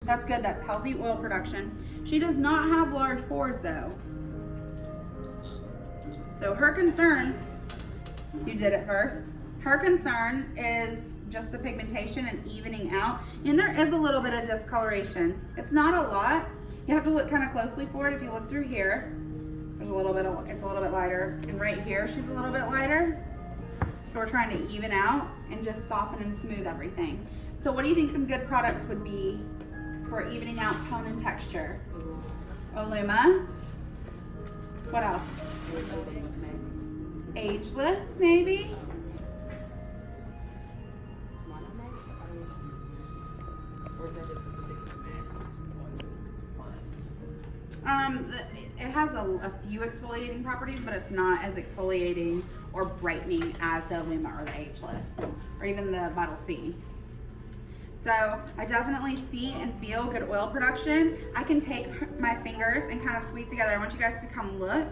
That's good. That's healthy oil production. She does not have large pores though. So her concern, you did it first. Her concern is just the pigmentation and evening out. And there is a little bit of discoloration. It's not a lot. You have to look kind of closely for it. If you look through here, there's a little bit of, it's a little bit lighter. And right here, she's a little bit lighter. So we're trying to even out and just soften and smooth everything. So what do you think some good products would be for evening out tone and texture? Oluma. What else? Ageless, maybe? It has a few exfoliating properties, but it's not as exfoliating or brightening as the Illuma or the Ageless, or even the Vital C. So I definitely see and feel good oil production. I can take my fingers and kind of squeeze together. I want you guys to come look.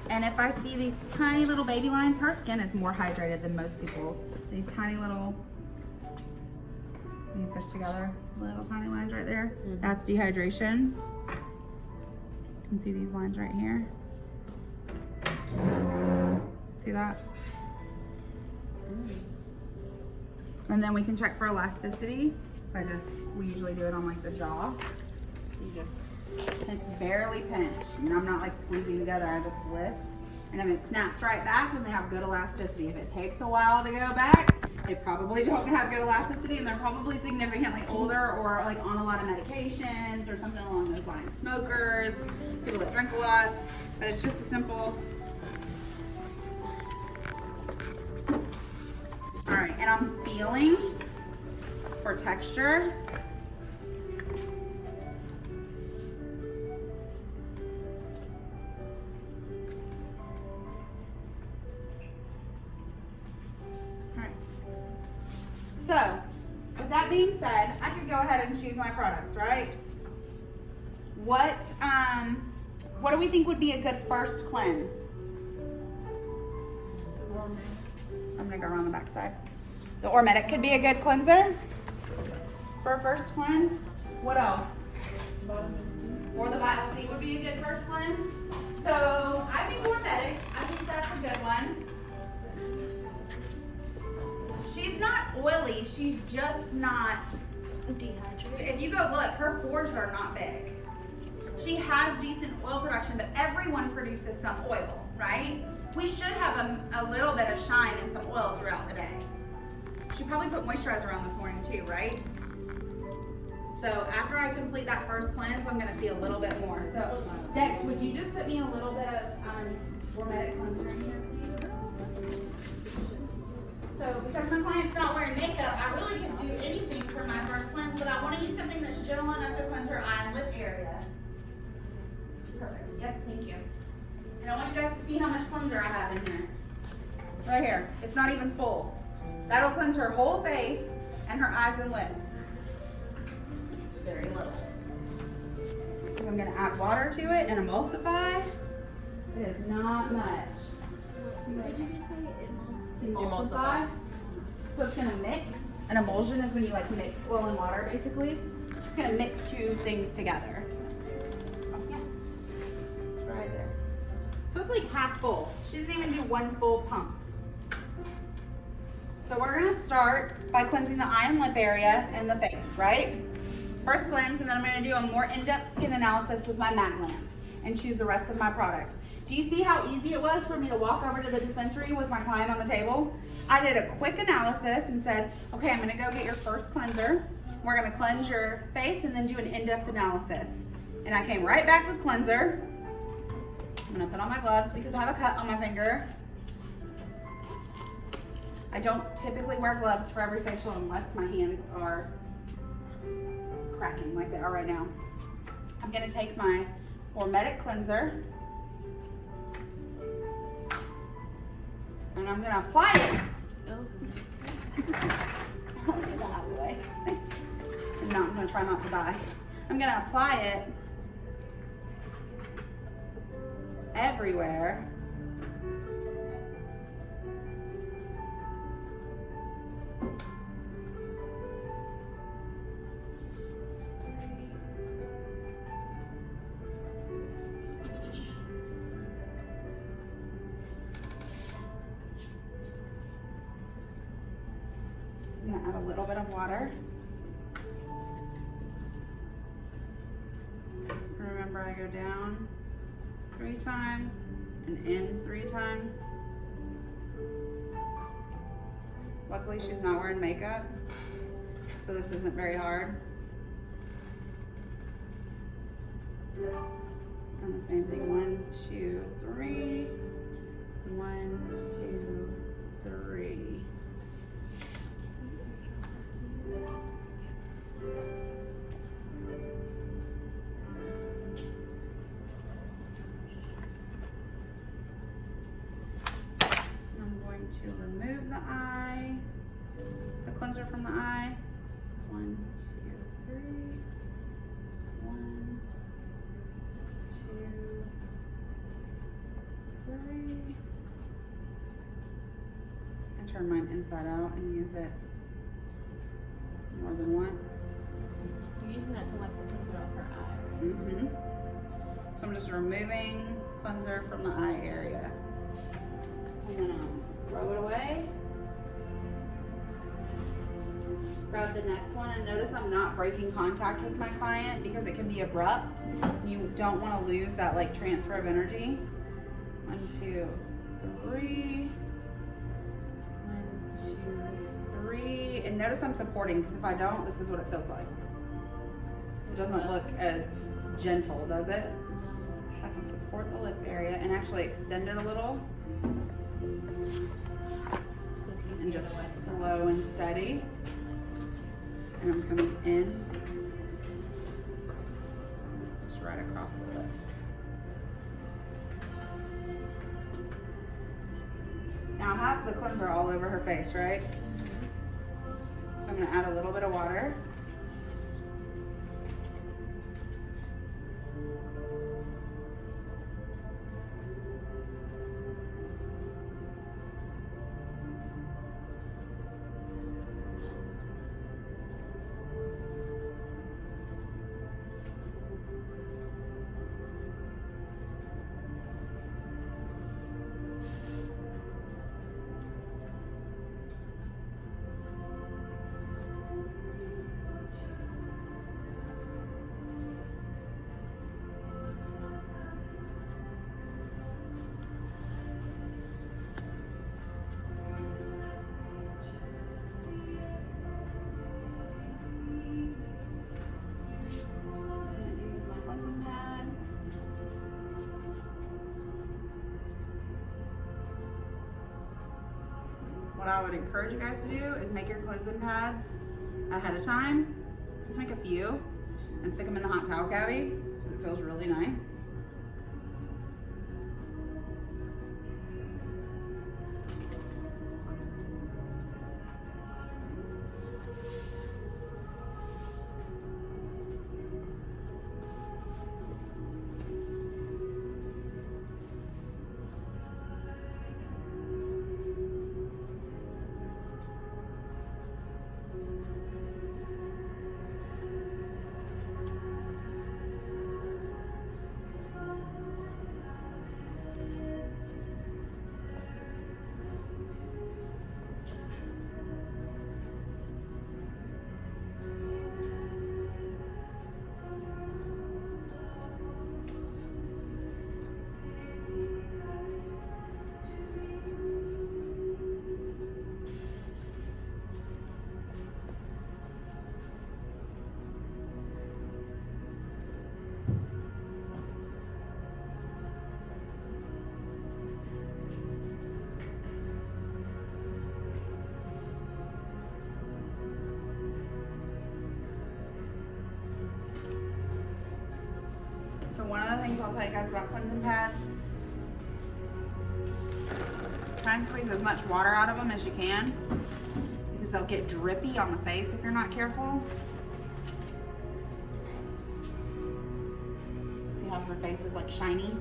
And if I see these tiny little baby lines, her skin is more hydrated than most people's. These tiny little, when you push together, little tiny lines right there. That's dehydration. You can see these lines right here. See that? And then we can check for elasticity. We usually do it on like the jaw. You just barely pinch. And I'm not like squeezing together, I just lift. And if it snaps right back, then they have good elasticity. If it takes a while to go back, they probably don't have good elasticity and they're probably significantly older or like on a lot of medications or something along those lines. Smokers, people that drink a lot, but it's just a simple. All right, and I'm feeling for texture. So, with that being said, I could go ahead and choose my products, right? What do we think would be a good first cleanse? I'm gonna go around the back side. The Ormedic could be a good cleanser for a first cleanse. What else? Or the Vital C would be a good first cleanse. So I think Ormedic, I think that's a good one. She's not oily, she's just not dehydrated. If you go look, her pores are not big. She has decent oil production, but everyone produces some oil, right? We should have a little bit of shine and some oil throughout the day. She probably put moisturizer on this morning too, right? So after I complete that first cleanse, I'm gonna see a little bit more. So Dex, would you just put me a little bit of Ormedic cleanser in here, please? So because my client's not wearing makeup, I really can do anything for my first cleanse, but I want to use something that's gentle enough to cleanse her eye and lip area. Perfect. Yep, thank you. And I want you guys to see how much cleanser I have in here. Right here. It's not even full. That'll cleanse her whole face and her eyes and lips. It's very little. So I'm going to add water to it and emulsify. It is not much. What did you say? Emulsify. So it's gonna mix. An emulsion is when you like mix oil and water basically. It's gonna mix two things together. Oh, yeah. It's right there. So it's like half full. She didn't even do one full pump. So we're gonna start by cleansing the eye and lip area and the face, right? First cleanse, and then I'm gonna do a more in-depth skin analysis with my MAC lamp and choose the rest of my products. Do you see how easy it was for me to walk over to the dispensary with my client on the table? I did a quick analysis and said, okay, I'm gonna go get your first cleanser. We're gonna cleanse your face and then do an in-depth analysis. And I came right back with cleanser. I'm gonna put on my gloves because I have a cut on my finger. I don't typically wear gloves for every facial unless my hands are cracking like they are right now. I'm gonna take my Ormedic cleanser and I'm gonna apply it. Oh. I'll get that out of the way. Thanks. And now I'm gonna try not to die. I'm gonna apply it everywhere. a little bit of water. Remember, I go down 3 times and in 3 times. Luckily, she's not wearing makeup, so this isn't very hard. And the same thing, 1, 2, 3. 1, 2, 3. I'm going to remove the eye, the cleanser from the eye. 1, 2, 3. 1, 2, 3. I turn mine inside out and use it more than once. You're using that to wipe the cleanser off her eye, right? Mm-hmm. So I'm just removing cleanser from the eye area. I'm gonna throw it away. Grab the next one, and notice I'm not breaking contact with my client because it can be abrupt. You don't want to lose that like transfer of energy. 1, 2, 3. 1, 2, 3. And notice I'm supporting, because if I don't, this is what it feels like. It doesn't look as gentle, does it? No. So I can support the lip area and actually extend it a little. And just slow and steady. And I'm coming in, just right across the lips. Now I have the cleanser all over her face, right? So I'm gonna add a little bit of water. What I would encourage you guys to do is make your cleansing pads ahead of time. Just make a few and stick them in the hot towel cavity because it feels really nice. So one of the things I'll tell you guys about cleansing pads, try and squeeze as much water out of them as you can because they'll get drippy on the face if you're not careful. See how her face is like shiny?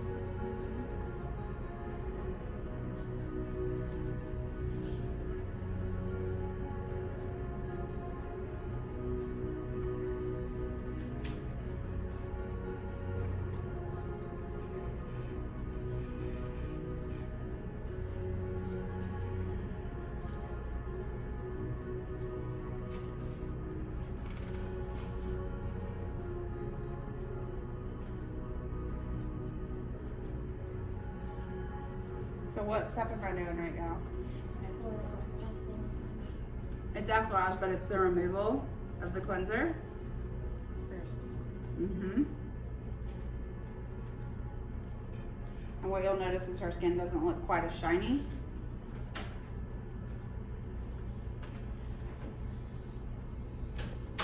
So what step am I doing right now? It's effleurage, but it's the removal of the cleanser. Mm-hmm. And what you'll notice is her skin doesn't look quite as shiny.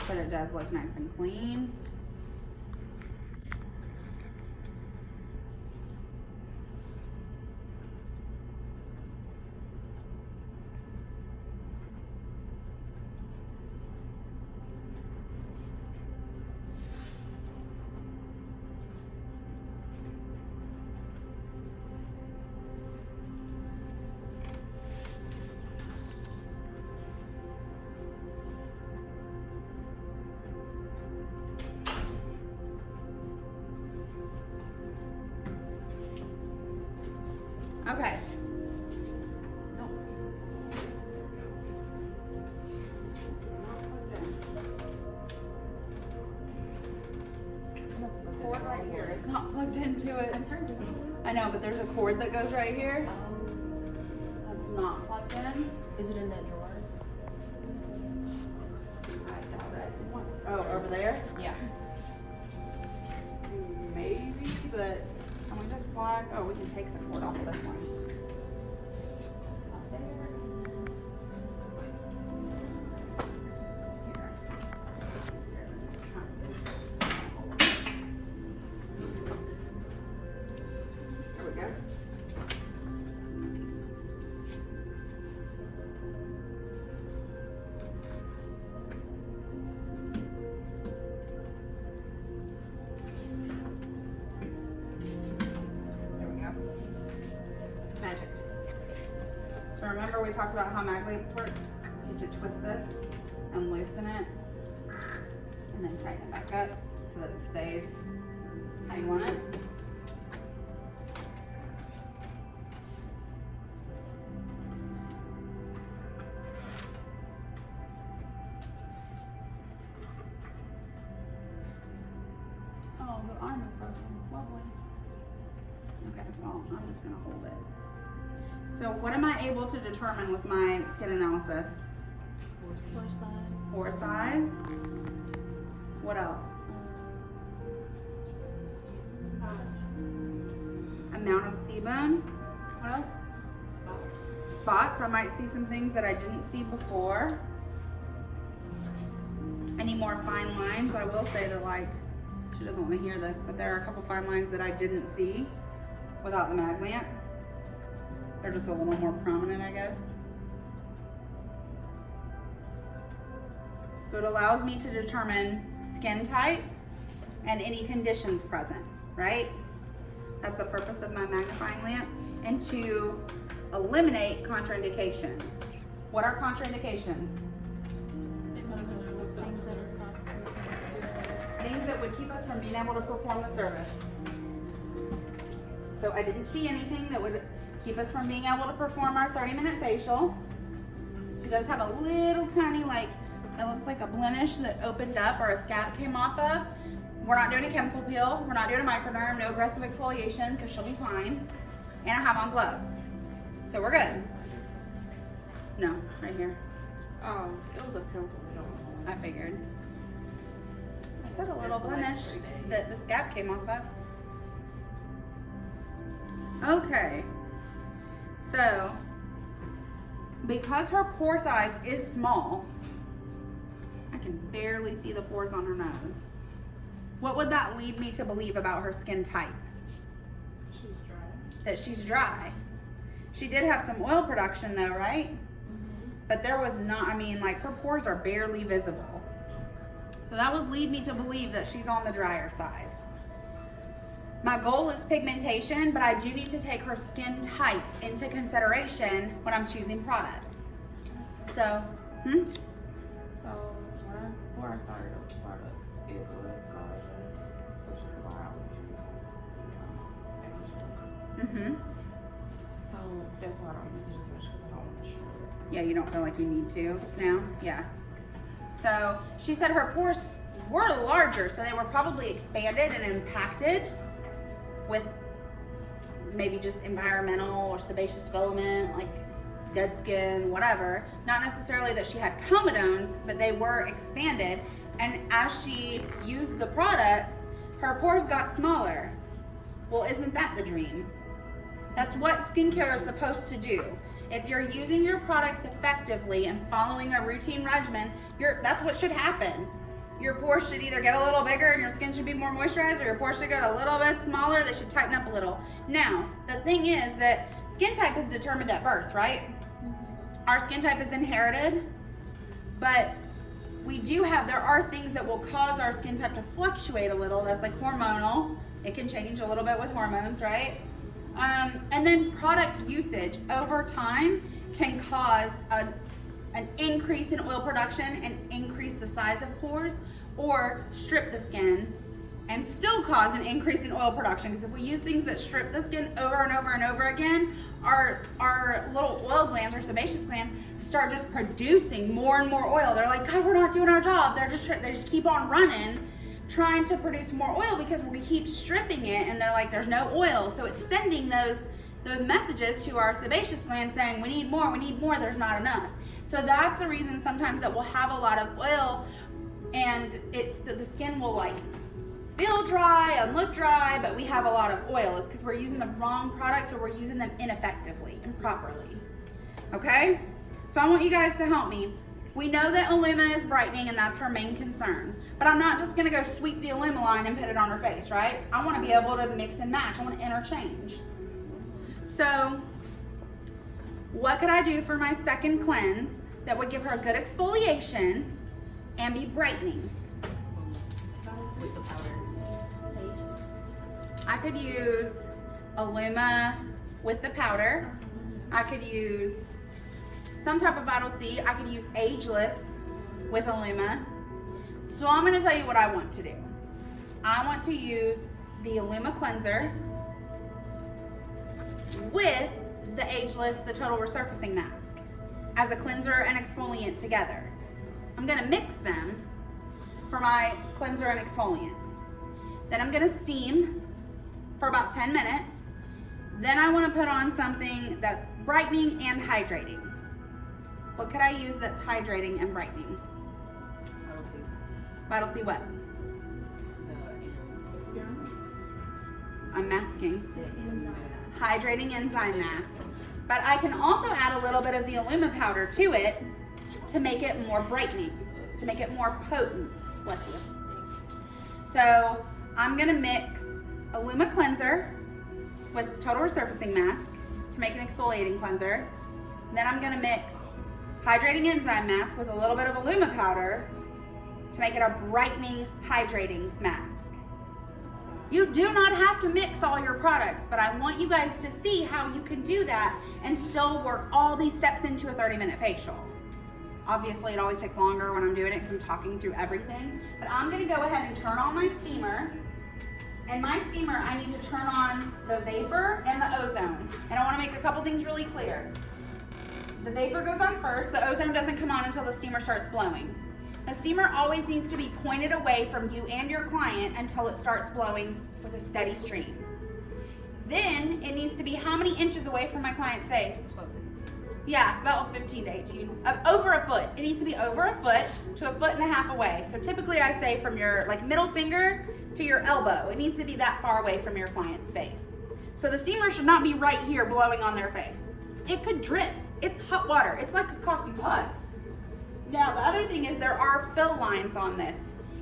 But it does look nice and clean. Okay. The cord right here is not plugged into it. I'm starting to think. I know, but there's a cord that goes right here. That's not plugged in. Is it in that drawer? I doubt it. Oh, over there? Yeah. Maybe, but can we just slide? Oh, we can take the cord off of this one. Not there. Here. There we go. Magic. So remember we talked about how mag lamps work? You have to twist this and loosen it and then tighten it back up so that it stays how you want it. Oh, the arm is broken. Lovely. Okay, well, I'm just gonna hold it. So what am I able to determine with my skin analysis? Pore size. Pore size. What else? Amount of sebum. What else? Spots. I might see some things that I didn't see before. Any more fine lines? I will say that, like, she doesn't want to hear this, but there are a couple fine lines that I didn't see without the mag lamp. They're just a little more prominent, I guess. So it allows me to determine skin type and any conditions present, right? That's the purpose of my magnifying lamp, and to eliminate contraindications. What are contraindications? Things that would keep us from being able to perform the service. So I didn't see anything that would keep us from being able to perform our 30-minute facial. She does have a little tiny, like, it looks like a blemish that opened up or a scab came off of. We're not doing a chemical peel. We're not doing a microderm, no aggressive exfoliation, so she'll be fine. And I have on gloves. So we're good. No, right here. Oh, it was a pimple. I figured. I said a little blemish that the scab came off of. Okay. So, because her pore size is small, I can barely see the pores on her nose. What would that lead me to believe about her skin type? She's dry. That she's dry. She did have some oil production though, right? Mm-hmm. But there was not, I mean, like, her pores are barely visible. So that would lead me to believe that she's on the drier side. My goal is pigmentation, but I do need to take her skin type into consideration when I'm choosing products. So, So when before I started the product, it was collagen, which is why I was So that's why I don't use it as much because I don't want to show it. yeah, you don't feel like you need to now? Yeah. So she said her pores were larger, so they were probably expanded and impacted with maybe just environmental or sebaceous filament, like dead skin, whatever. Not necessarily that she had comedones, but they were expanded. And as she used the products, her pores got smaller. Well, isn't that the dream? That's what skincare is supposed to do. If you're using your products effectively and following a routine regimen, that's what should happen. Your pores should either get a little bigger and your skin should be more moisturized, or your pores should get a little bit smaller. They should tighten up a little. Now, the thing is that skin type is determined at birth, right? Mm-hmm. Our skin type is inherited, but there are things that will cause our skin type to fluctuate a little. That's like hormonal. It can change a little bit with hormones, right? And then product usage over time can cause an increase in oil production and increase the size of pores, or strip the skin and still cause an increase in oil production. Because if we use things that strip the skin over and over and over again, our little oil glands or sebaceous glands start just producing more and more oil. They're like, God, we're not doing our job. They just keep on running, trying to produce more oil because we keep stripping it, and they're like, there's no oil. So it's sending those messages to our sebaceous glands saying, we need more, there's not enough. So that's the reason sometimes that we'll have a lot of oil and the skin will like feel dry and look dry, but we have a lot of oil. It's because we're using the wrong products, or we're using them ineffectively, improperly. Okay? So I want you guys to help me. We know that Illuma is brightening and that's her main concern, but I'm not just gonna go sweep the Illuma line and put it on her face, right? I wanna be able to mix and match. I wanna interchange. So what could I do for my second cleanse that would give her a good exfoliation and be brightening? With the powder. I could use Illuma with the powder. I could use some type of Vital C. I could use Ageless with Illuma. So I'm gonna tell you what I want to do. I want to use the Illuma cleanser with the Ageless, the Total Resurfacing Mask, as a cleanser and exfoliant together. I'm gonna mix them for my cleanser and exfoliant. Then I'm gonna steam for about 10 minutes. Then I wanna put on something that's brightening and hydrating. What could I use that's hydrating and brightening? Vital C. Vital C what? I'm masking. Hydrating enzyme mask. But I can also add a little bit of the Illuma powder to it to make it more brightening, to make it more potent. Bless you. So I'm gonna mix Illuma cleanser with Total Resurfacing Mask to make an exfoliating cleanser. Then I'm gonna mix hydrating enzyme mask with a little bit of Illuma powder to make it a brightening, hydrating mask. You do not have to mix all your products, but I want you guys to see how you can do that and still work all these steps into a 30-minute facial. Obviously, it always takes longer when I'm doing it because I'm talking through everything, but I'm gonna go ahead and turn on my steamer. And my steamer, I need to turn on the vapor and the ozone. And I wanna make a couple things really clear. The vapor goes on first, the ozone doesn't come on until the steamer starts blowing. The steamer always needs to be pointed away from you and your client until it starts blowing with a steady stream. Then it needs to be how many inches away from my client's face? Yeah, about 15 to 18, over a foot. It needs to be over a foot to a foot and a half away. So typically I say from your middle finger to your elbow. It needs to be that far away from your client's face. So the steamer should not be right here blowing on their face. It could drip. It's hot water. It's like a coffee pot. Now the other thing is there are fill lines on this.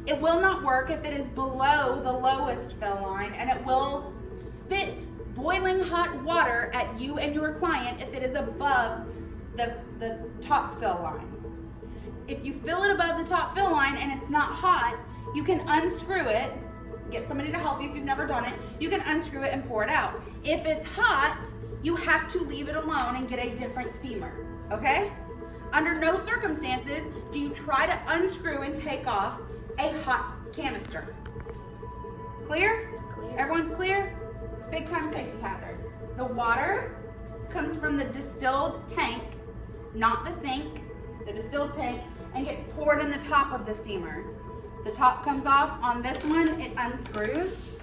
It will not work if it is below the lowest fill line, and it will spit boiling hot water at you and your client if it is above the top fill line. If you fill it above the top fill line and it's not hot, you can unscrew it, get somebody to help you if you've never done it, you can unscrew it and pour it out. If it's hot, you have to leave it alone and get a different steamer, okay? Under no circumstances do you try to unscrew and take off a hot canister. Clear? Clear. Everyone's clear? Big time safety hazard. The water comes from the distilled tank, not the sink, the distilled tank, and gets poured in the top of the steamer. The top comes off. On this one, it unscrews.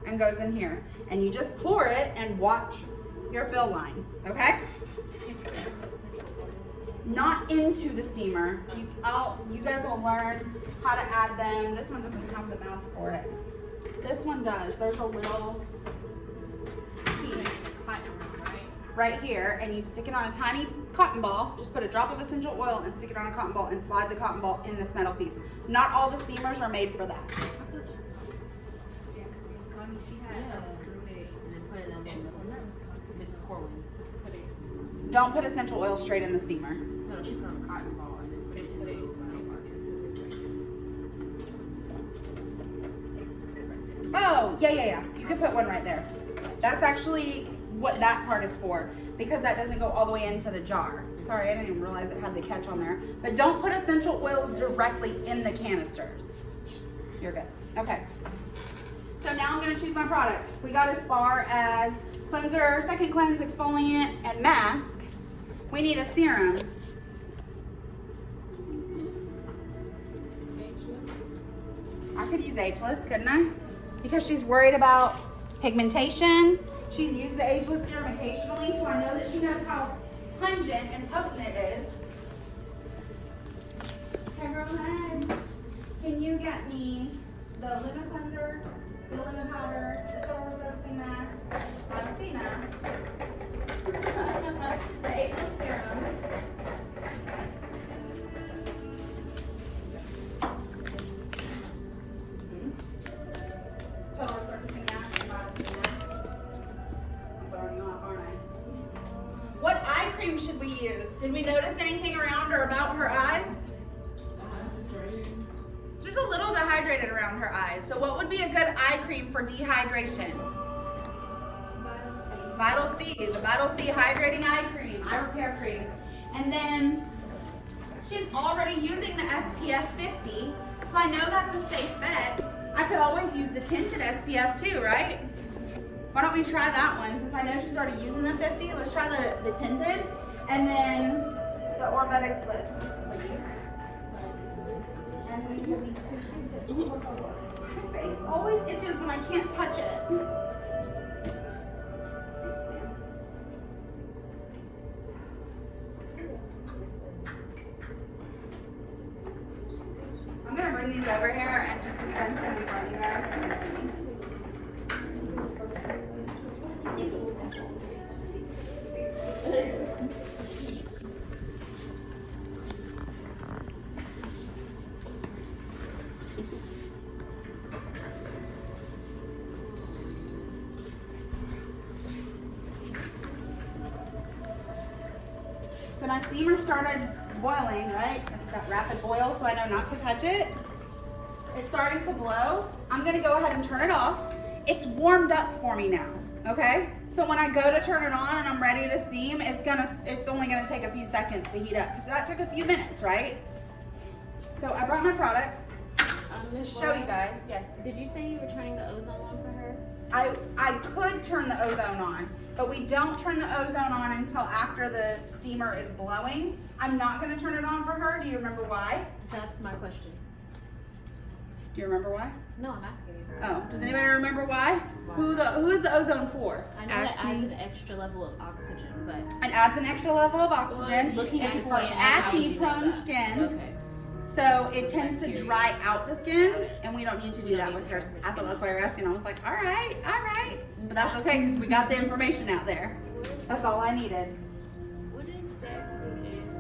and goes in here. And you just pour it and watch your fill line, okay? Not into the steamer. You guys will learn how to add them. This one doesn't have the mouth for it. This one does. There's a little piece right here, and you stick it on a tiny cotton ball. Just put a drop of essential oil and stick it on a cotton ball and slide the cotton ball in this metal piece. Not all the steamers are made for that. Yeah, because Connie, she had a screw it and then put it on Mrs. Corwin. Put it. Don't put essential oil straight in the steamer. No, she put on a cotton ball and then put it in the Oh, yeah. You could put one right there. That's actually what that part is for, because that doesn't go all the way into the jar. Sorry, I didn't even realize it had the catch on there. But don't put essential oils directly in the canisters. You're good. Okay. So now I'm going to choose my products. We got as far as cleanser, second cleanse, exfoliant, and mask. We need a serum. I could use ageless, couldn't I? Because she's worried about pigmentation. She's used the ageless serum occasionally, so I know that she knows how pungent and potent it is. Okay, girl, ahead. Can you get me the Luna cleanser, the Luna powder, the total resurfacing mask, the C mask, the ageless serum, total resurfacing mask, and vitamin C mask. I'm throwing you off, aren't I? What eye cream should we use? Did we notice anything around or about her eyes? She's a little dehydrated around her eyes. So what would be a good eye cream for dehydration? Vital C, the Vital C hydrating eye cream, eye repair cream. And then she's already using the SPF 50, so I know that's a safe bet. I could always use the tinted SPF too, right? Why don't we try that one? Since I know she's already using the 50, let's try the tinted. And then the Orbetic lip, please. And we can be two tinted. My face always itches when I can't touch it. I'm gonna bring these over here and just dispense them in front of you guys. So my steamer started boiling, right? It's got rapid boil, so I know not to touch it. It's starting to blow. I'm gonna go ahead and turn it off. It's warmed up for me now, okay? So when I go to turn it on and I'm ready to steam, it's only gonna take a few seconds to heat up, because that took a few minutes, right? So I brought my products to show you guys. Yes. Did you say you were turning the ozone on for her? I could turn the ozone on, but we don't turn the ozone on until after the steamer is blowing. I'm not gonna turn it on for her. Do you remember why? That's my question. Do you remember why? No, I'm asking you. Oh, does anybody remember why? Who is the ozone for? I know it adds an extra level of oxygen, but It adds an extra level of oxygen. looking at It's the for skin, how would you know acne-prone that? skin. Okay. So it tends to dry out the skin, and we don't need to do that with her. I thought that's why you were asking. I was like, all right. But that's okay, because we got the information out there. That's all I needed. What exactly is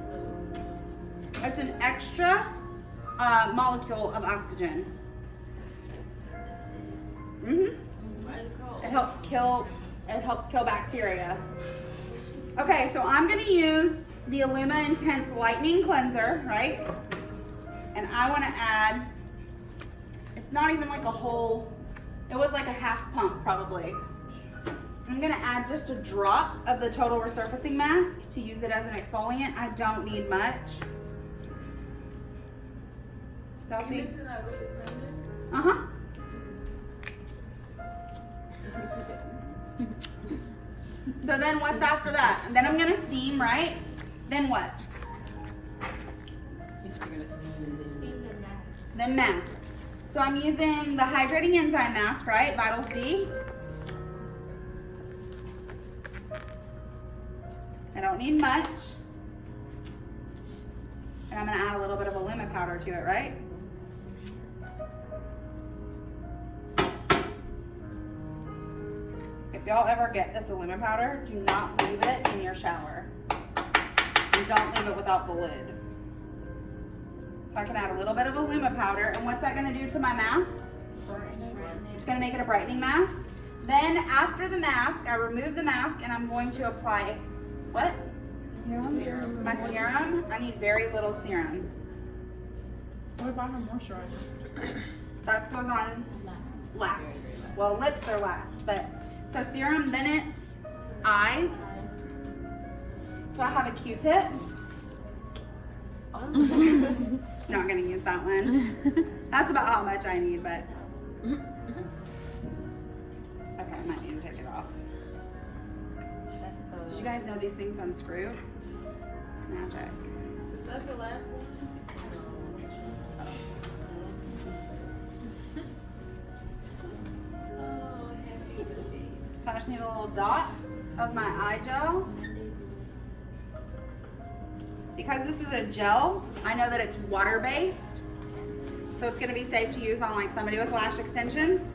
the? It's an extra molecule of oxygen. What is it called? It helps kill bacteria. Okay, so I'm gonna use the Illuma Intense Lightning Cleanser, right? And I wanna add, it's not even like a whole, it was like a half pump probably. I'm gonna add just a drop of the Total Resurfacing Mask to use it as an exfoliant. I don't need much. Y'all see? Uh-huh. So then what's after that? And then I'm gonna steam, right? Then what? Then mask. So I'm using the hydrating enzyme mask, right? Vital C. I don't need much. And I'm gonna add a little bit of Illuma powder to it, right? If y'all ever get this Illuma powder, do not leave it in your shower. And don't leave it without the lid. So I can add a little bit of Illuma powder. And what's that gonna do to my mask? It's gonna make it a brightening mask. Then after the mask, I remove the mask and I'm going to apply, what? Serum. My serum. I need very little serum. What about her moisturizer? That goes on last. Well, lips are last, but so serum, then it's eyes. So I have a Q-tip. Not gonna use that one. That's about how much I need, but okay, I might need to take it off. Did you guys know these things unscrew? It's magic. Is that the last one? So I just need a little dot of my eye gel. Because this is a gel, I know that it's water-based. So it's gonna be safe to use on like somebody with lash extensions.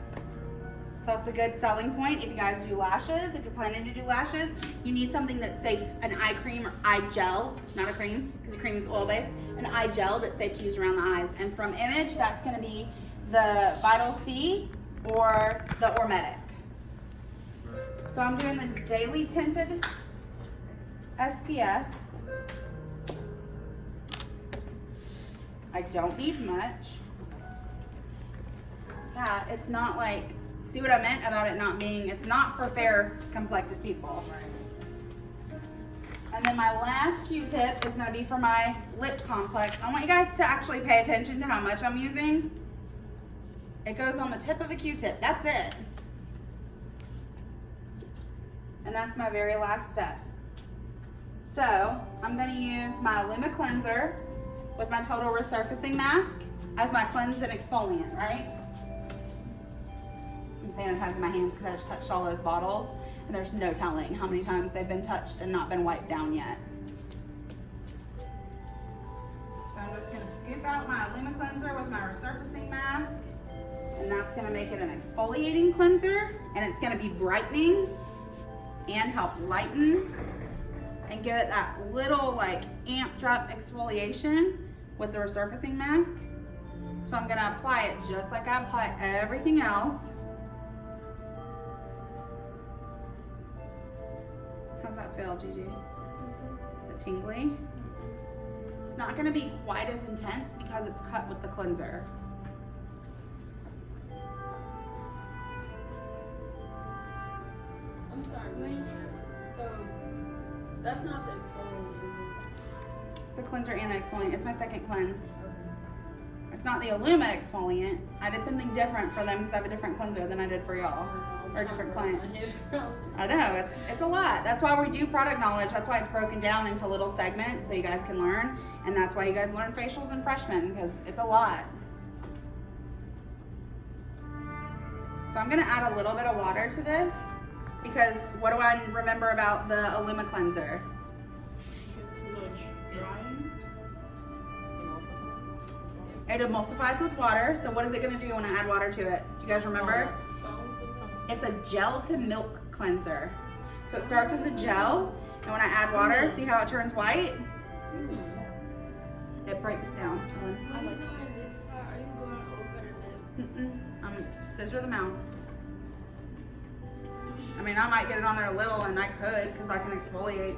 So that's a good selling point if you guys do lashes. If you're planning to do lashes, you need something that's safe, an eye cream or eye gel, not a cream, because a cream is oil-based, an eye gel that's safe to use around the eyes. And from Image, that's gonna be the Vital C or the Ormetic. So I'm doing the Daily Tinted SPF. I don't need much. Yeah, it's not like, see what I meant about it not being, it's not for fair complected people. And then my last Q-tip is gonna be for my lip complex. I want you guys to actually pay attention to how much I'm using. It goes on the tip of a Q-tip, that's it. And that's my very last step. So I'm gonna use my Illuma cleanser with my Total Resurfacing Mask as my cleanse and exfoliant, right? I'm sanitizing my hands because I just touched all those bottles and there's no telling how many times they've been touched and not been wiped down yet. So I'm just gonna scoop out my Illuma cleanser with my resurfacing mask, and that's gonna make it an exfoliating cleanser, and it's gonna be brightening and help lighten and give it that little like amped up exfoliation with the resurfacing mask. So I'm gonna apply it just like I apply everything else. How's that feel, Gigi? Is it tingly? It's not gonna be quite as intense because it's cut with the cleanser. I'm sorry, so that's not the exfoliant, is it? It's the cleanser and the exfoliant. It's my second cleanse. It's not the Illuma exfoliant. I did something different for them because I have a different cleanser than I did for y'all. Or a different client. I know, it's a lot. That's why we do product knowledge. That's why it's broken down into little segments so you guys can learn. And that's why you guys learn facials and freshmen, because it's a lot. So I'm gonna add a little bit of water to this because what do I remember about the Illuma cleanser? It emulsifies with water. So what is it gonna do when I add water to it? Do you guys remember? It's a gel to milk cleanser. So it starts as a gel, and when I add water, see how it turns white? It breaks down. Scissor them out. I mean, I might get it on there a little, and I could, because I can exfoliate.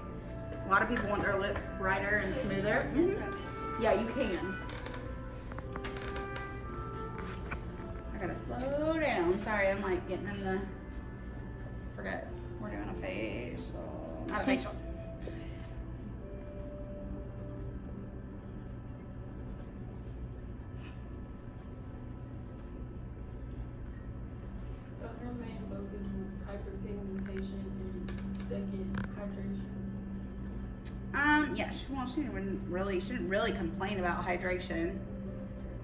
A lot of people want their lips brighter and smoother. Yeah, you can. I gotta slow down. Sorry, I'm like getting in the, forget, we're doing a facial, not a facial. So her main focus was hyperpigmentation and second hydration. Yeah, she didn't really complain about hydration.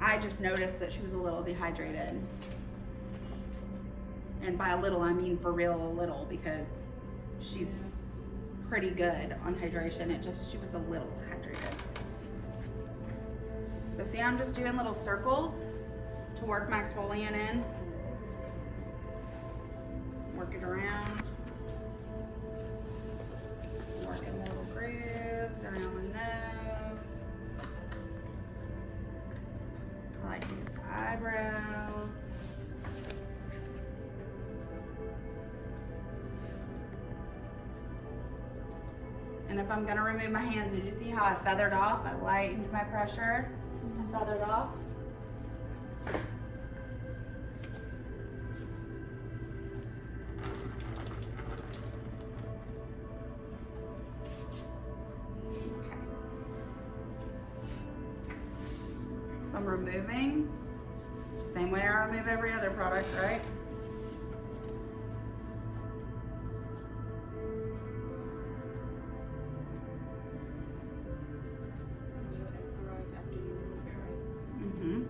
I just noticed that she was a little dehydrated. And by a little, I mean for real a little, because she's pretty good on hydration. She was a little dehydrated. So see, I'm just doing little circles to work my exfoliant in. Work it around. Working little grooves around the nose. I like to get the eyebrows. And if I'm gonna remove my hands, did you see how I feathered off? I lightened my pressure. I feathered off. So I'm removing, same way I remove every other product, right? You apparize after you remove it, right? Mm-hmm.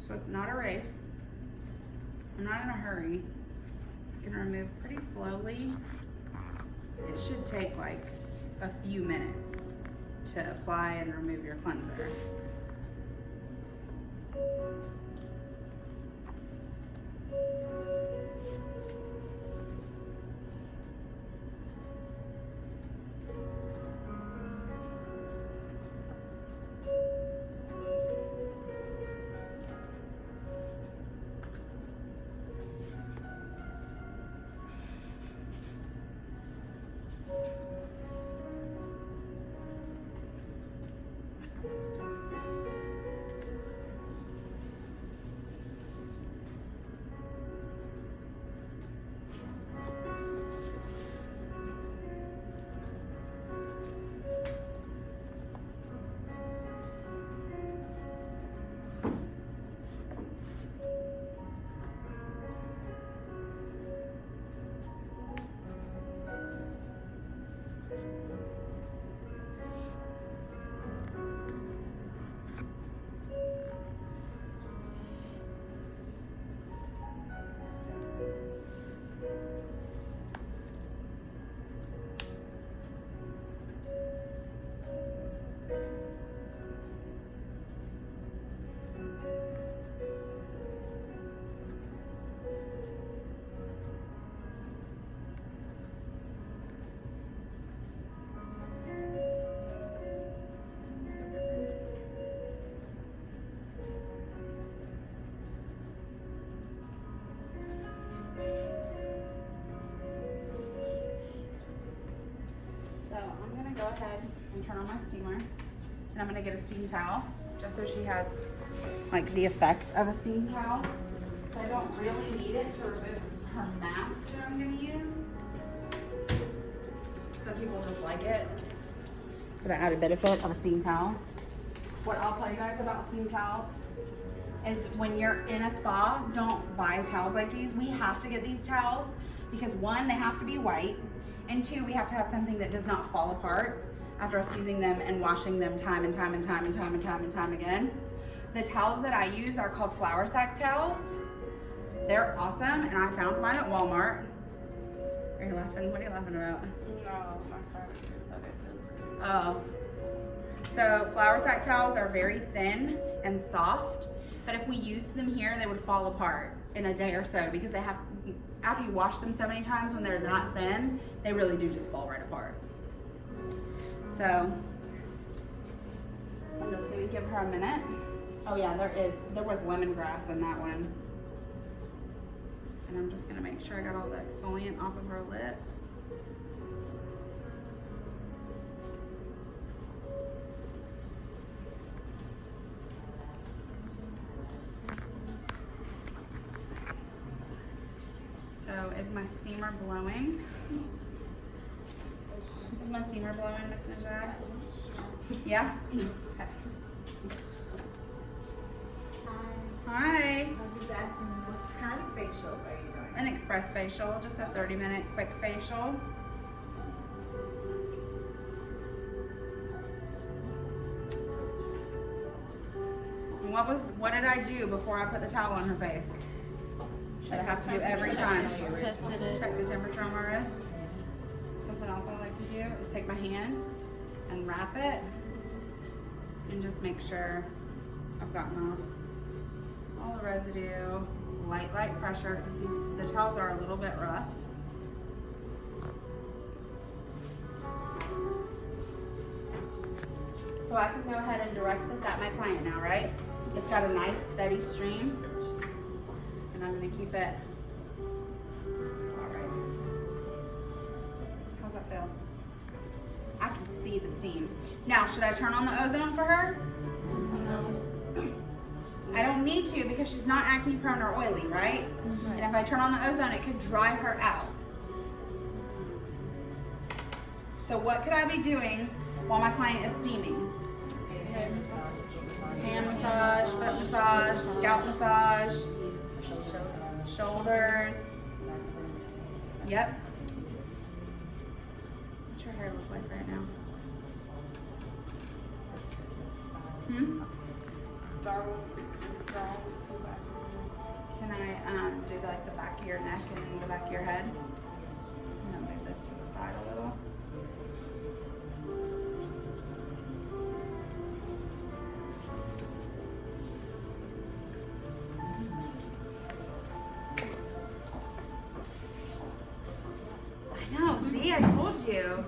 So it's not a race. I'm not in a hurry. I can remove pretty slowly. It should take like a few minutes to apply and remove your cleanser. Go ahead and turn on my steamer, and I'm gonna get a steam towel just so she has like the effect of a steam towel. So I don't really need it to remove her mask that I'm gonna use. Some people just like it for the added benefit of a steam towel. What I'll tell you guys about steam towels is when you're in a spa, don't buy towels like these. We have to get these towels because one, they have to be white, and two, we have to have something that does not fall apart after us using them and washing them time and time and time and time and time and time again. The towels that I use are called flour sack towels. They're awesome, and I found mine at Walmart. Are you laughing? What are you laughing about? No, my services, so that feels good. Oh. So flour sack towels are very thin and soft, but if we used them here, they would fall apart in a day or so because they have, after you wash them so many times, when they're that thin, they really do just fall right apart. So I'm just gonna give her a minute. Oh yeah, there was lemongrass in that one. And I'm just gonna make sure I got all the exfoliant off of her lips. So is my steamer blowing? Is my steamer blowing, Miss Najah? Yeah? Okay. Hi. I'm just asking, what kind of facial are you doing? An express facial, just a 30-minute quick facial. What did I do before I put the towel on her face? That I have to do every time. Tested it. Check the temperature on my wrist. Something else I like to do is take my hand and wrap it and just make sure I've gotten off all the residue. Light pressure because the towels are a little bit rough. So I can go ahead and direct this at my client now, right? It's got a nice steady stream, and I'm gonna keep it. All right. How's that feel? I can see the steam. Now, should I turn on the ozone for her? I don't need to because she's not acne prone or oily, right? And if I turn on the ozone, it could dry her out. So what could I be doing while my client is steaming? Hand massage, foot massage, scalp massage, shoulders. Yep. What's your hair look like right now? Can I do like the back of your neck and the back of your head? I'm gonna move this to the side a little. I know, see, I told you.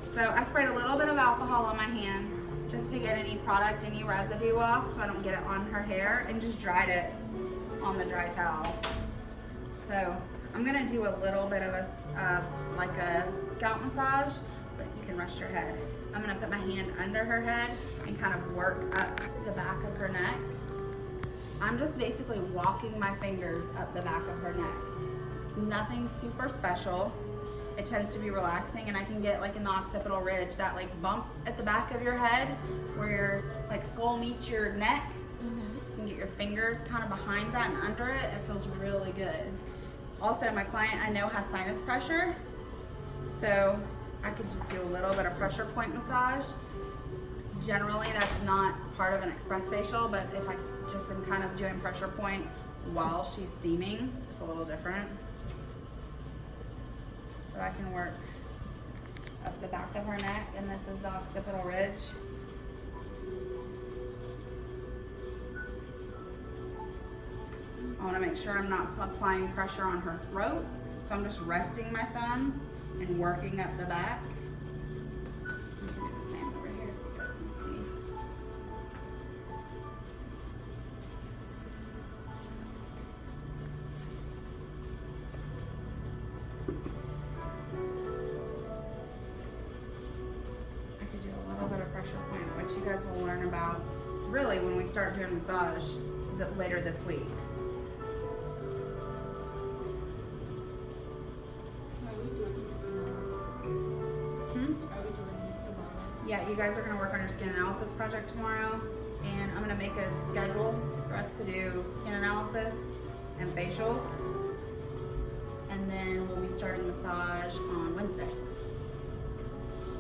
So I sprayed a little bit of alcohol on my hands just to get any product, any residue off so I don't get it on her hair, and just dried it on the dry towel. So I'm gonna do a little bit of like a scalp massage, but you can rest your head. I'm gonna put my hand under her head and kind of work up the back of her neck. I'm just basically walking my fingers up the back of her neck. It's nothing super special. It tends to be relaxing, and I can get like in the occipital ridge, that like bump at the back of your head where your like skull meets your neck. You can get your fingers kind of behind that and under it. It feels really good. Also, my client I know has sinus pressure, so I could just do a little bit of pressure point massage. Generally, that's not part of an express facial, but if I just am kind of doing pressure point while she's steaming, it's a little different. But I can work up the back of her neck, and this is the occipital ridge. I want to make sure I'm not applying pressure on her throat, so I'm just resting my thumb and working up the back. I'm going to do the same over here so you guys can see. I could do a little bit of pressure point, which you guys will learn about really when we start doing massage later this week. Yeah, you guys are going to work on your skin analysis project tomorrow, and I'm going to make a schedule for us to do skin analysis and facials. And then we'll be starting massage on Wednesday.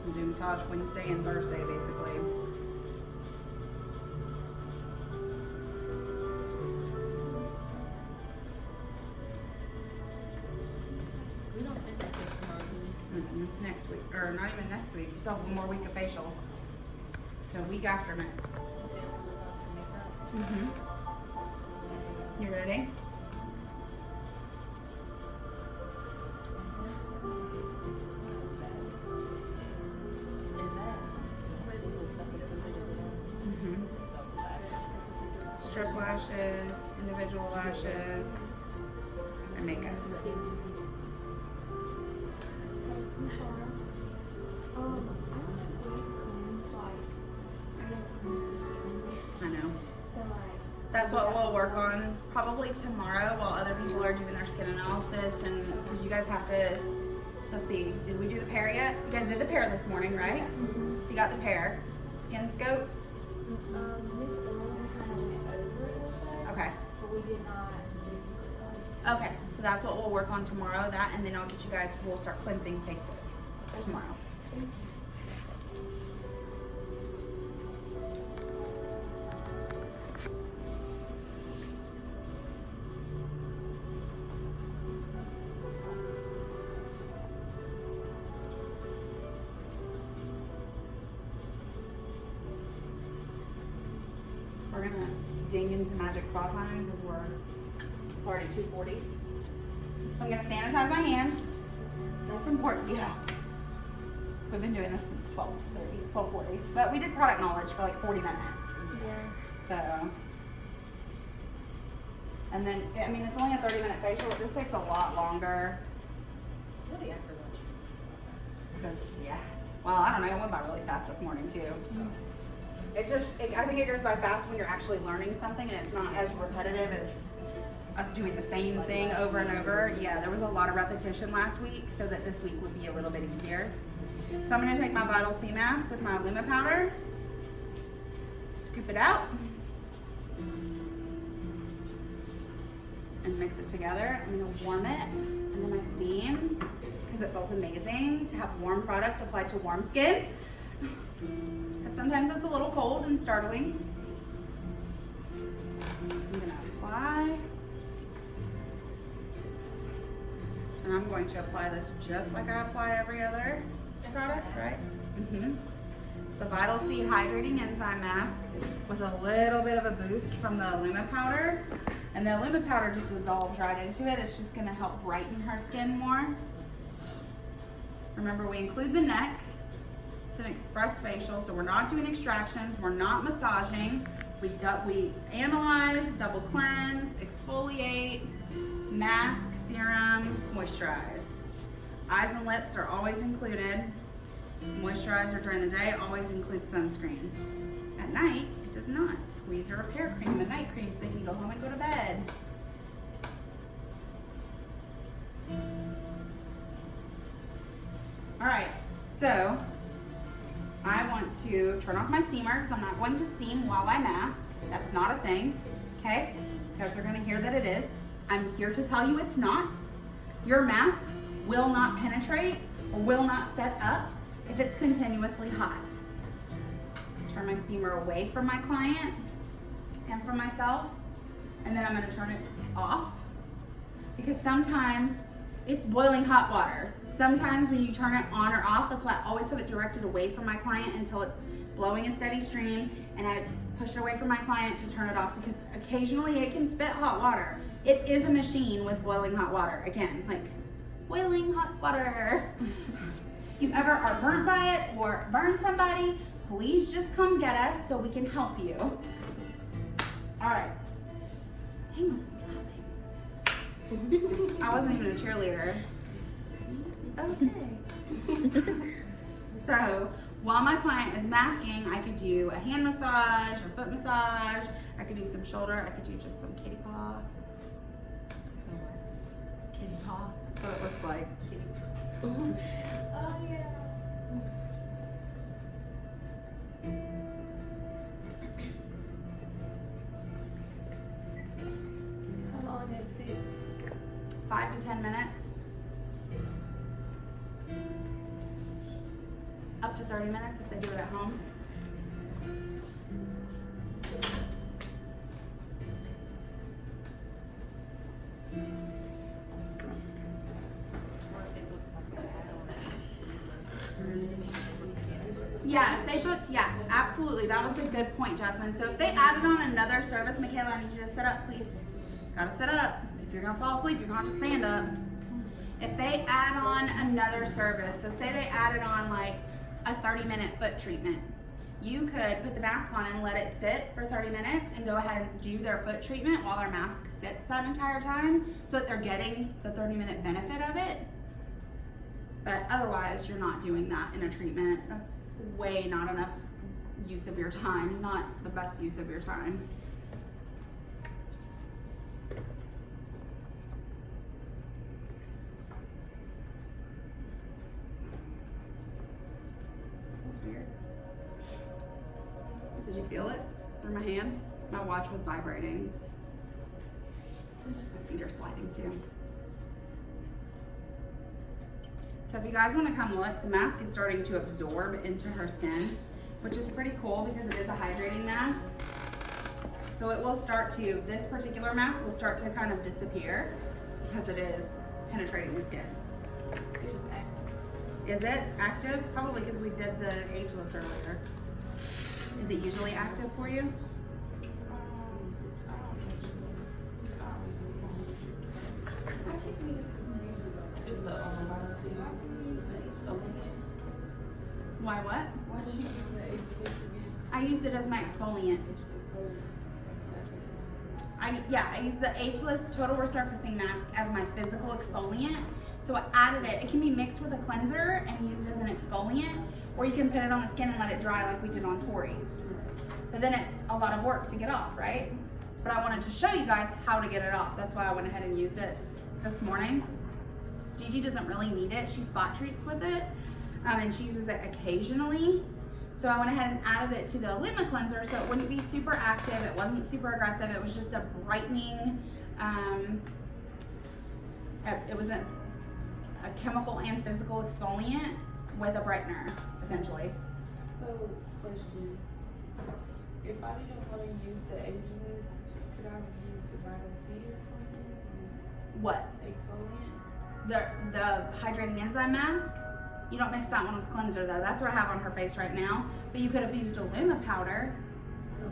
We'll do massage Wednesday and Thursday, basically. We don't take that test tomorrow, do we? Next week, or not even next week. You still have one more week of facials. So week after next. Okay, we'll look out to make that. You ready? In fact, she looks like a different pictures of them. So I Strip lashes, individual lashes, and makeup. I'm sorry. I don't have weight cleanse, I don't cleanse I know. so That's what we'll work on probably tomorrow while other people are doing their skin analysis, and because you guys have to, let's see, did we do the pair yet? You guys did the pair this morning, right? So you got the pair. Skin scope? Miss Ellen kind of went over it with us, Okay. but we did not do Okay, so that's what we'll work on tomorrow, that, and then I'll get you guys, we'll start cleansing faces tomorrow. We're gonna ding into magic spa time because it's already 2:40. So I'm gonna sanitize my hands. That's important, yeah. We've been doing this since 12:40. But we did product knowledge for like 40 minutes. Yeah. So, and then, I mean, it's only a 30-minute facial. This takes a lot longer. Really after lunch. Because, yeah. Well, I don't know. It went by really fast this morning, too. I think it goes by fast when you're actually learning something and it's not as repetitive as us doing the same thing over and over. Yeah, there was a lot of repetition last week, so that this week would be a little bit easier. So I'm going to take my Vital C mask with my Luma powder, scoop it out, and mix it together. I'm going to warm it under my steam because it feels amazing to have warm product applied to warm skin. Because sometimes it's a little cold and startling. I'm going to apply. And I'm going to apply this just like I apply every other product, right? It's the Vital C Hydrating Enzyme Mask with a little bit of a boost from the Luma powder. And the Luma powder just dissolves right into it. It's just going to help brighten her skin more. Remember, we include the neck. It's an express facial, so we're not doing extractions. We're not massaging. We analyze, double cleanse, exfoliate, mask, serum, moisturize. Eyes and lips are always included. Moisturizer during the day always includes sunscreen. At night, it does not. We use a repair cream, a night cream, so they can go home and go to bed. All right, so I want to turn off my steamer because I'm not going to steam while I mask. That's not a thing, okay? You guys are gonna hear that it is. I'm here to tell you it's not. Your mask will not penetrate or will not set up if it's continuously hot. Turn my steamer away from my client and from myself, and then I'm gonna turn it off because sometimes it's boiling hot water. Sometimes when you turn it on or off, that's why I always have it directed away from my client until it's blowing a steady stream, and I push it away from my client to turn it off because occasionally it can spit hot water. It is a machine with boiling hot water. Again, like boiling hot water. If you ever are burnt by it or burn somebody, please just come get us so we can help you. All right. Dang, I'm slapping. I wasn't even a cheerleader. Okay. So while my client is masking, I could do a hand massage or foot massage. I could do some shoulder. I could do just some kitty paw. Kitty paw. That's what it looks like. Kitty paw. Oh yeah. 5 to 10 minutes. Up to 30 minutes if they do it at home. Yeah, if they booked, yeah, absolutely. That was a good point, Jasmine. So if they added on another service, Michaela, I need you to sit up, please. Gotta sit up. If you're gonna fall asleep, you're gonna have to stand up. If they add on another service, so say they added on like a 30-minute foot treatment, you could put the mask on and let it sit for 30 minutes and go ahead and do their foot treatment while their mask sits that entire time so that they're getting the 30-minute benefit of it. But otherwise, you're not doing that in a treatment. That's way not enough use of your time, not the best use of your time. That's weird. Did you feel it through my hand? My watch was vibrating. My feet are sliding too. So if you guys want to come look, the mask is starting to absorb into her skin, which is pretty cool because it is a hydrating mask. So it will start to, this particular mask will start to kind of disappear because it is penetrating the skin. It's just active. Is it active? Probably because we did the ageless earlier. Is it usually active for you? Is the Why what? Why did you use the ageless again? I used it as my exfoliant. I use the ageless total resurfacing mask as my physical exfoliant. So I added it. It can be mixed with a cleanser and used as an exfoliant, or you can put it on the skin and let it dry like we did on Tori's. But then it's a lot of work to get off, right? But I wanted to show you guys how to get it off. That's why I went ahead and used it this morning. Gigi doesn't really need it. She spot treats with it, and she uses it occasionally. So I went ahead and added it to the Illuma cleanser so it wouldn't be super active. It wasn't super aggressive. It was just a brightening, it was a chemical and physical exfoliant with a brightener, essentially. So, question. If I didn't want to use the ageless, could I use the vitamin C or something? What? Exfoliant? The hydrating enzyme mask? You don't mix that one with cleanser though. That's what I have on her face right now. But you could have used Illuma powder,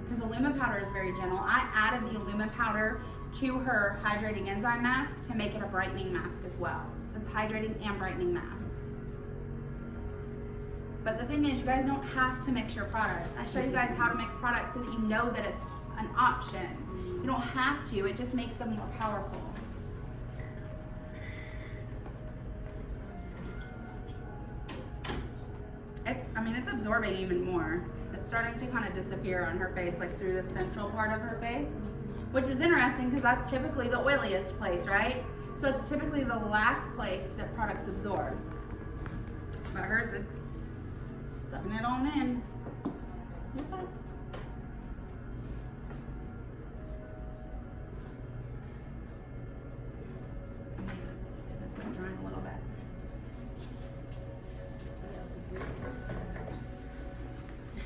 because Illuma powder is very gentle. I added the Illuma powder to her hydrating enzyme mask to make it a brightening mask as well. So it's hydrating and brightening mask. But the thing is, you guys don't have to mix your products. I show you guys how to mix products so that you know that it's an option. You don't have to, it just makes them more powerful. It's absorbing even more. It's starting to kind of disappear on her face, like through the central part of her face, which is interesting because that's typically the oiliest place, right? So it's typically the last place that products absorb. But hers, it's sucking it on in. You're fine. It's drying a little bit.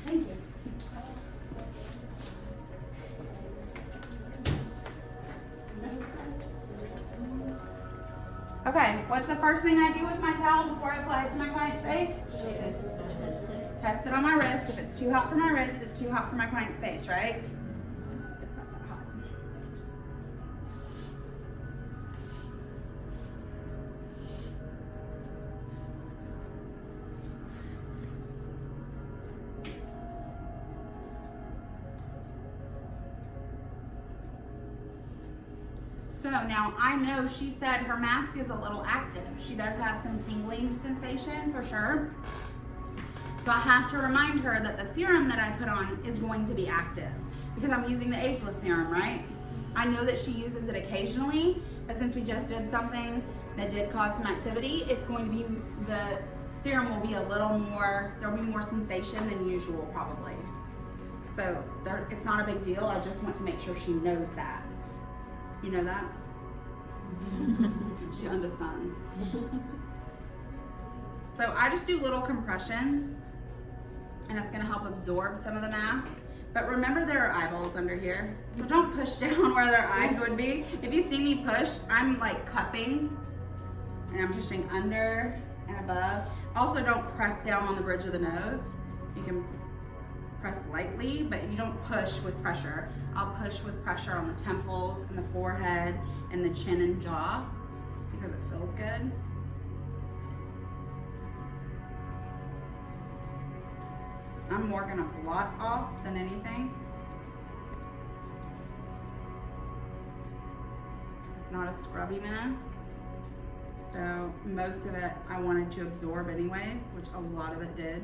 Thank you. Okay, what's the first thing I do with my towel before I apply it to my client's face? Test it on my wrist. If it's too hot for my wrist, it's too hot for my client's face, right? It's not that hot. So now I know she said her mask is a little active. She does have some tingling sensation for sure. So I have to remind her that the serum that I put on is going to be active because I'm using the ageless serum, right? I know that she uses it occasionally, but since we just did something that did cause some activity, it's going to be, the serum will be a little more, there'll be more sensation than usual probably. So it's not a big deal. I just want to make sure she knows that. You know that? She understands. So I just do little compressions, and it's gonna help absorb some of the mask. But remember, there are eyeballs under here, so don't push down where their eyes would be. If you see me push, I'm like cupping, and I'm pushing under and above. Also, don't press down on the bridge of the nose. You can press lightly, but you don't push with pressure. I'll push with pressure on the temples and the forehead and the chin and jaw because it feels good. I'm more gonna blot off than anything. It's not a scrubby mask, so most of it I wanted to absorb anyways, which a lot of it did.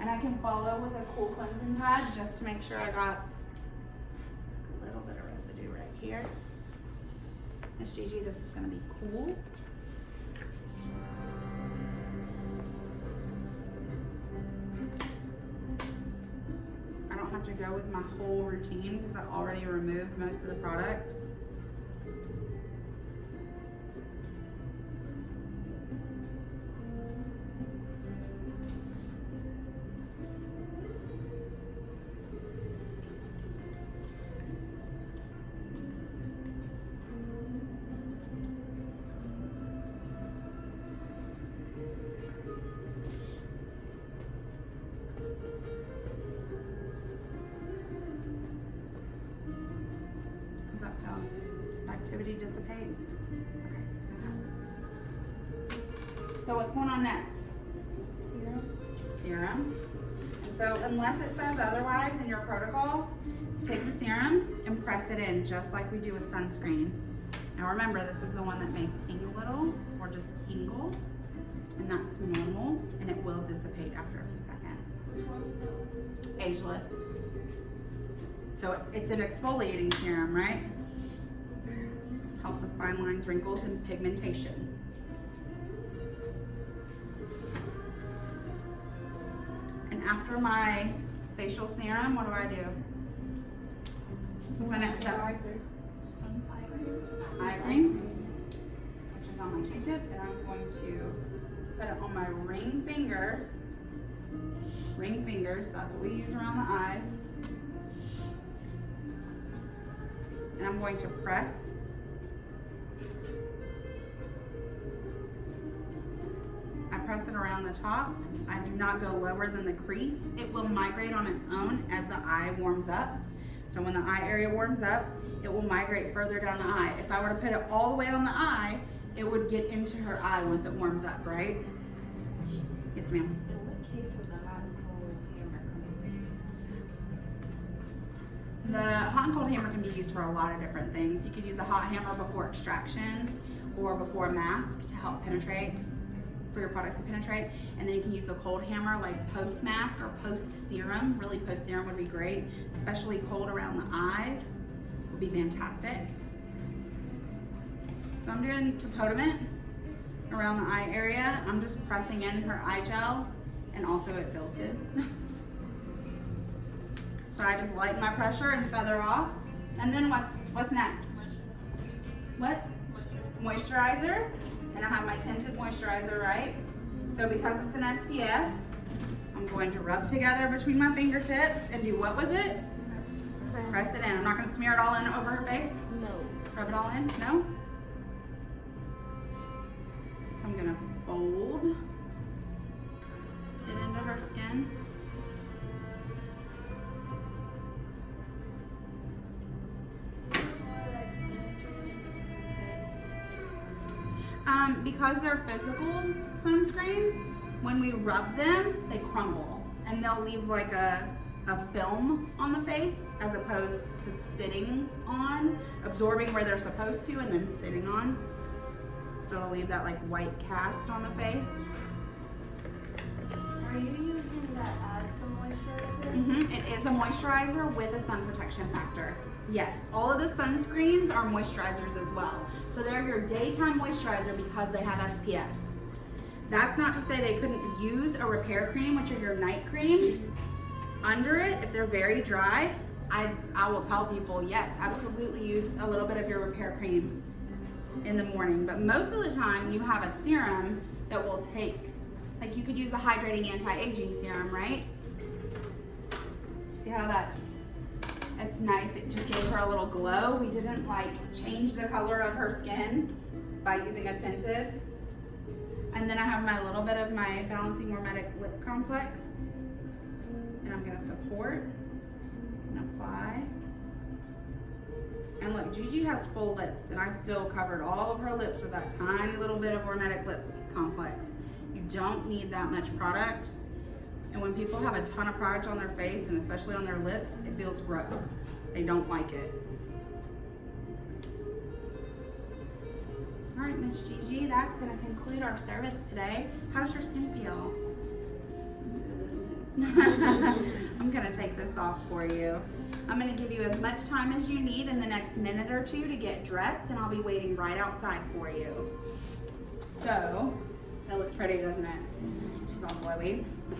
And I can follow with a cool cleansing pad just to make sure I got a little bit of residue right here. Miss Gigi, this is gonna be cool. I don't have to go with my whole routine because I already removed most of the product. Does that feel activity dissipate? Okay, fantastic. So what's going on next? Serum. And so unless it says otherwise in your protocol, take the serum and press it in just like we do with sunscreen. Now remember, this is the one that may sting a little or just tingle, and that's normal, and it will dissipate after a few seconds. Ageless. So it's an exfoliating serum, right? Helps with fine lines, wrinkles, and pigmentation. And after my facial serum, what do? What's my next step? Eye cream, which is on my Q-tip, and I'm going to put it on my ring fingers. Ring fingers, that's what we use around the eyes. And I'm going to press. I press it around the top. I do not go lower than the crease. It will migrate on its own as the eye warms up. So when the eye area warms up, it will migrate further down the eye. If I were to put it all the way on the eye, it would get into her eye once it warms up, right? Yes, ma'am. In what case would the hot and cold hammer come into use? The hot and cold hammer can be used for a lot of different things. You could use the hot hammer before extractions or before a mask to help penetrate, for your products to penetrate. And then you can use the cold hammer like post mask or post serum. Really, post serum would be great, especially cold around the eyes would be fantastic. So I'm doing Topodiment around the eye area. I'm just pressing in her eye gel, and also it feels good. So I just lighten my pressure and feather off. And then what's next? What? Moisturizer. And I have my tinted moisturizer, right? So because it's an SPF, I'm going to rub together between my fingertips and do what with it? Press it in. I'm not going to smear it all in over her face. No. Rub it all in? No? So I'm going to fold it into her skin. Because they're physical sunscreens, when we rub them, they crumble and they'll leave like a film on the face as opposed to sitting on, absorbing where they're supposed to and then sitting on. So it'll leave that like white cast on the face. Are you using that as a moisturizer? It is a moisturizer with a sun protection factor. Yes, all of the sunscreens are moisturizers as well. So they're your daytime moisturizer because they have SPF. That's not to say they couldn't use a repair cream, which are your night creams, under it if they're very dry. I will tell people, yes, absolutely use a little bit of your repair cream in the morning. But most of the time you have a serum that will take, like you could use the hydrating anti-aging serum, right? See how that, it's nice. It just gave her a little glow. We didn't like change the color of her skin by using a tinted. And then I have my little bit of my Balancing Hormetic Lip Complex. And I'm gonna support and apply. And look, Gigi has full lips and I still covered all of her lips with that tiny little bit of Hormetic Lip Complex. You don't need that much product. And when people have a ton of product on their face and especially on their lips, it feels gross. They don't like it. All right, Miss Gigi, that's gonna conclude our service today. How does your skin feel? I'm gonna take this off for you. I'm gonna give you as much time as you need in the next minute or two to get dressed, and I'll be waiting right outside for you. So, that looks pretty, doesn't it? She's all glowy.